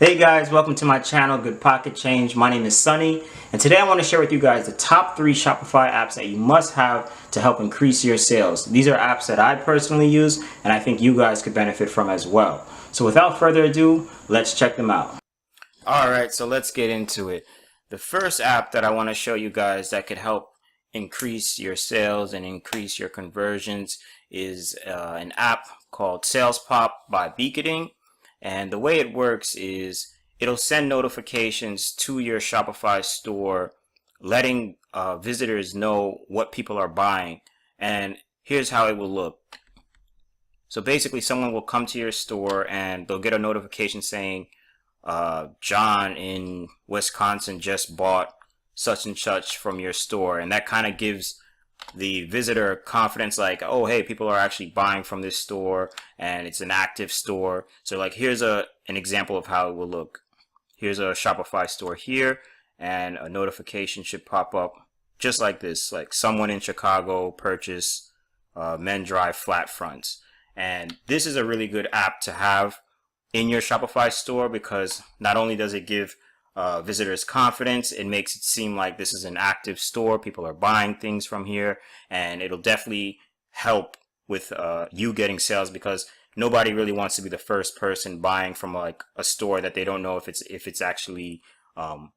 Hey guys, welcome to my channel, Good Pocket Change. My name is Sunny, and today I want to share with you guys the top 3 Shopify apps that you must have to help increase your sales. These are apps that I personally use, and I think you guys could benefit from as well. So without further ado, let's check them out. Alright, so let's get into it. The first app that I want to show you guys that could help increase your sales and increase your conversions is an app called Sales Pop by Beaketing. And the way it works is it'll send notifications to your Shopify store letting visitors know what people are buying. And here's how it will look. So basically someone will come to your store and they'll get a notification saying John in Wisconsin just bought such and such from your store, and that kind of gives the visitor confidence, like, oh hey, people are actually buying from this store and it's an active store. So like here's an example of how it will look. Here's a Shopify store here, and a notification should pop up just like this, like someone in Chicago purchased men dry flat fronts. And this is a really good app to have in your Shopify store because not only does it give visitors confidence, it makes it seem like this is an active store. People are buying things from here, and it'll definitely help with you getting sales, because nobody really wants to be the first person buying from like a store that they don't know if it's actually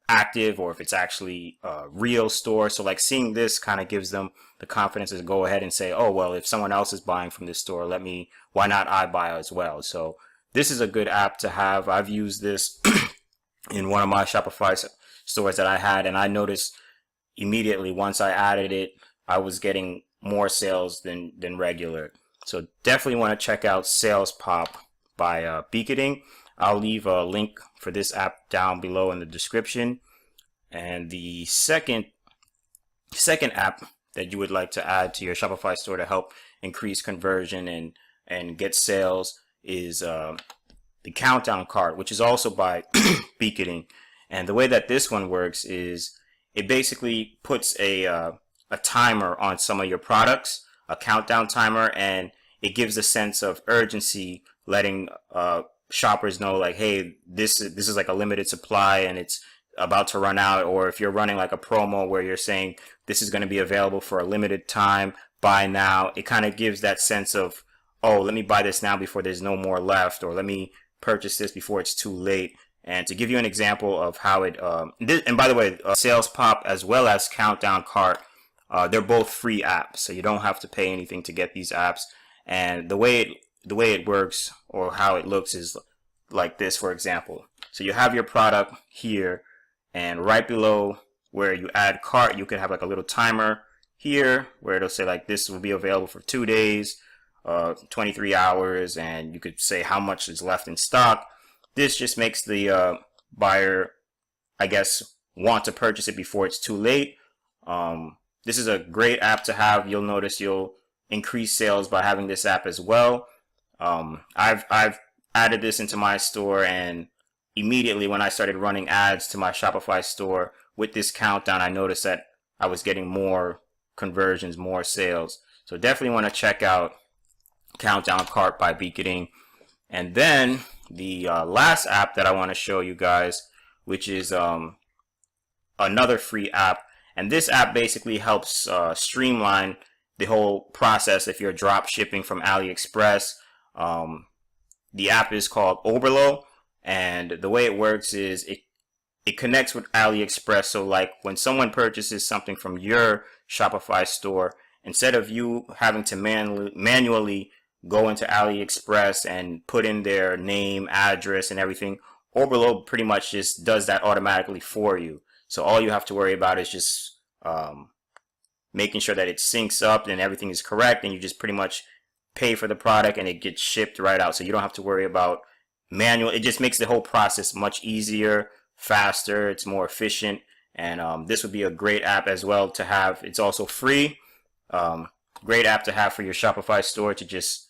active or if it's actually a real store. So like seeing this kind of gives them the confidence to go ahead and say, oh well, if someone else is buying from this store, why not I buy as well? So this is a good app to have. I've used this in one of my Shopify stores that I had, and I noticed immediately once I added it, I was getting more sales than regular. So definitely want to check out Sales Pop by Beaketing. I'll leave a link for this app down below in the description. And the second app that you would like to add to your Shopify store to help increase conversion and get sales is the countdown cart, which is also by Beaketing. And the way that this one works is it basically puts a timer on some of your products, a countdown timer, and it gives a sense of urgency, letting shoppers know like, hey, this is like a limited supply and it's about to run out. Or if you're running like a promo where you're saying this is going to be available for a limited time, buy now, it kind of gives that sense of, oh, let me buy this now before there's no more left, or let me purchase this before it's too late. And to give you an example of how it, and by the way, Sales Pop as well as Countdown Cart, they're both free apps, so you don't have to pay anything to get these apps. And the way it works, or how it looks, is like this, for example. So you have your product here, and right below where you add cart, you can have like a little timer here where it'll say like this will be available for 2 days, 23 hours, and you could say how much is left in stock. This just makes the buyer, I guess, want to purchase it before it's too late. This is a great app to have. You'll notice you'll increase sales by having this app as well. I've added this into my store, and immediately when I started running ads to my Shopify store with this countdown, I noticed that I was getting more conversions, more sales. So definitely want to check out Countdown Cart by Beaketing. And then the last app that I want to show you guys, which is another free app, and this app basically helps streamline the whole process if you're drop shipping from AliExpress. The app is called Oberlo, and the way it works is it connects with AliExpress. So like when someone purchases something from your Shopify store, instead of you having to manually go into AliExpress and put in their name, address, and everything, Oberlo pretty much just does that automatically for you. So all you have to worry about is just making sure that it syncs up and everything is correct, and you just pretty much pay for the product and it gets shipped right out. So you don't have to worry about manual. It just makes the whole process much easier, faster, it's more efficient. And this would be a great app as well to have. It's also free. Great app to have for your Shopify store to just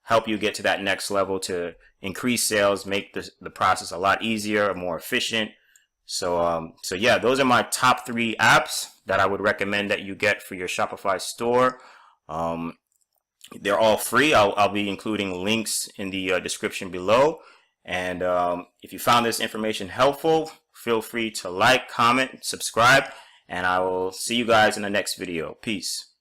help you get to that next level, to increase sales, make the process a lot easier, more efficient. So yeah, those are my top 3 apps that I would recommend that you get for your Shopify store. They're all free. I'll be including links in the description below. And if you found this information helpful, feel free to like, comment, subscribe, and I will see you guys in the next video. Peace.